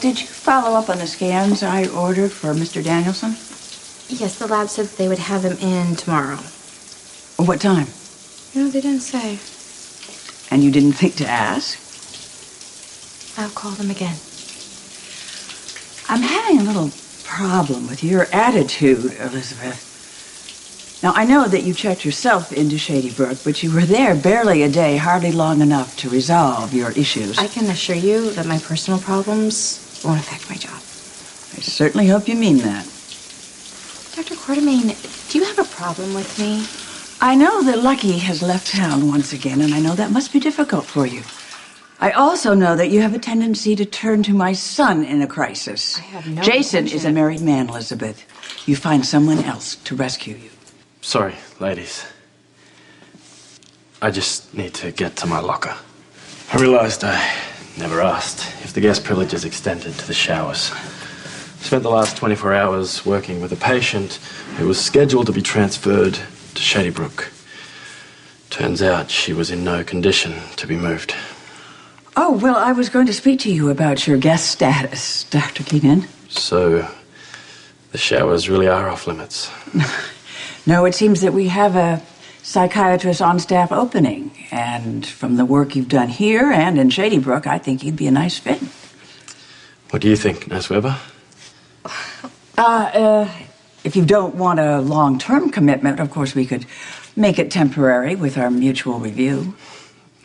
Did you follow up on the scans I ordered for Mr. Danielson? Yes, the lab said they would have them in tomorrow. What time? No, they didn't say. And you didn't think to ask? I'll call them again. I'm having a little problem with your attitude, Elizabeth. Now, I know that you checked yourself into Shady Brook, but you were there barely a day, hardly long enough to resolve your issues. I can assure you that my personal problems won't affect my job. I certainly hope you mean that. Dr. Quartermain, do you have a problem with me? I know that Lucky has left town once again, and I know that must be difficult for you. I also know that you have a tendency to turn to my son in a crisis. I have no Jason intention is a married man, Elizabeth. You find someone else to rescue you. Sorry, ladies. I just need to get to my locker. I realized I never asked if the guest privileges extended to the showers. Spent the last 24 hours working with a patient who was scheduled to be transferred to Shady Brook. Turns out she was in no condition to be moved. Oh, well, I was going to speak to you about your guest status, Dr. Keenan. So, the showers really are off limits. No, it seems that we have a psychiatrist on staff opening. And from the work you've done here and in Shady Brook, I think you'd be a nice fit. What do you think, Nurse Weber? If you don't want a long-term commitment, of course, we could make it temporary with our mutual review.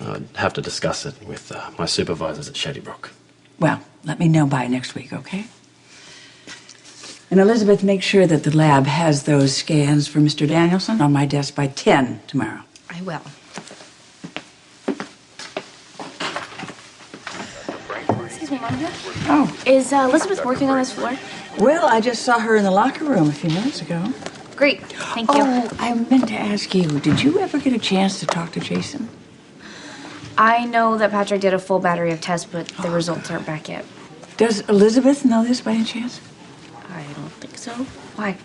I'd have to discuss it with my supervisors at Shady Brook. Well, let me know by next week, okay? And Elizabeth, make sure that the lab has those scans for Mr. Danielson on my desk by 10 tomorrow. I will. Excuse me, Monica. Oh. Is Elizabeth working on this floor? Well, I just saw her in the locker room a few minutes ago. Great. Thank you. Oh, I meant to ask you, did you ever get a chance to talk to Jason? I know that Patrick did a full battery of tests, but the results aren't back yet. Does Elizabeth know this by any chance? I don't think so. Why?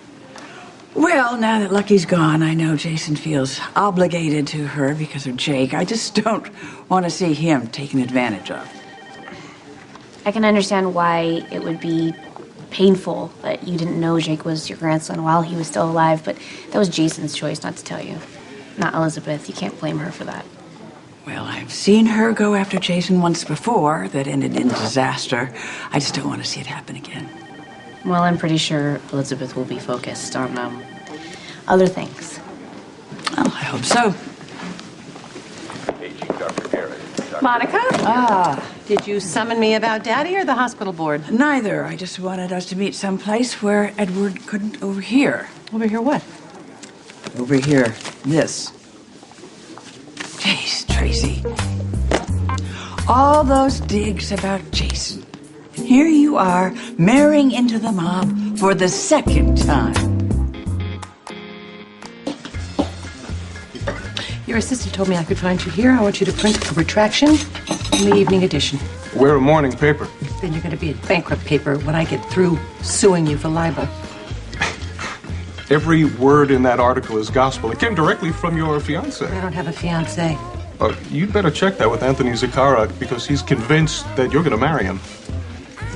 Well, now that Lucky's gone, I know Jason feels obligated to her because of Jake. I just don't want to see him taken advantage of. I can understand why it would be painful that you didn't know Jake was your grandson while he was still alive, but that was Jason's choice not to tell you, not Elizabeth. You can't blame her for that. Well, I've seen her go after Jason once before that ended in disaster. I just don't want to see it happen again. Well, I'm pretty sure Elizabeth will be focused on other things. Well, I hope so. Monica? Did you summon me about Daddy or the hospital board? Neither. I just wanted us to meet someplace where Edward couldn't overhear. Overhear what? Overhear this. Jeez, Tracy. All those digs about Jason. And here you are, marrying into the mob for the second time. Your assistant told me I could find you here. I want you to print a retraction in the evening edition. We're a morning paper. Then you're going to be a bankrupt paper when I get through suing you for libel. Every word in that article is gospel. It came directly from your fiancé. I don't have a fiancé. You'd better check that with Anthony Zacchara because he's convinced that you're going to marry him.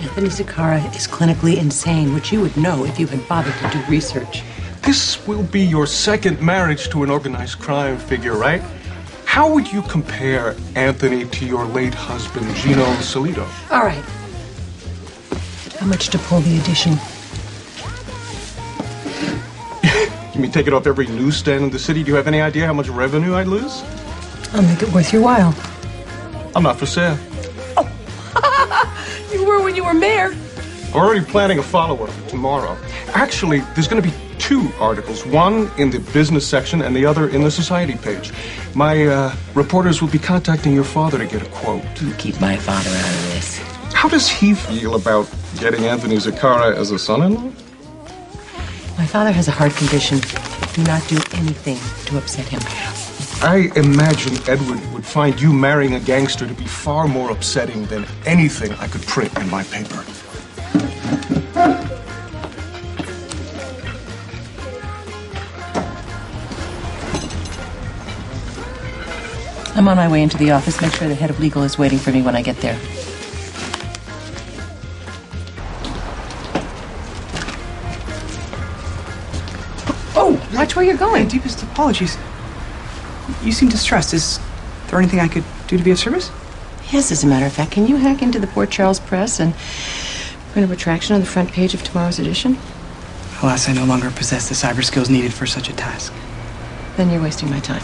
Anthony Zacchara is clinically insane, which you would know if you had bothered to do research. This will be your second marriage to an organized crime figure, right? How would you compare Anthony to your late husband, Gino Solito? All right. How much to pull the edition? You mean take it off every newsstand in the city? Do you have any idea how much revenue I'd lose? I'll make it worth your while. I'm not for sale. Oh, you were when you were mayor. I'm already planning a follow-up for tomorrow. Actually, there's going to be two articles, one in the business section and the other in the society page. My reporters will be contacting your father to get a quote. You keep my father out of this. How does he feel about getting Anthony Zacchara as a son-in-law? My father has a heart condition. Do not do anything to upset him. I imagine Edward would find you marrying a gangster to be far more upsetting than anything I could print in my paper. I'm on my way into the office. Make sure the head of legal is waiting for me when I get there. Watch where you're My going. deepest apologies. You seem distressed. Is there anything I could do to be of service? Yes, as a matter of fact, can you hack into the Port Charles Press and print a retraction on the front page of tomorrow's edition? Alas, I no longer possess the cyber skills needed for such a task. Then you're wasting my time.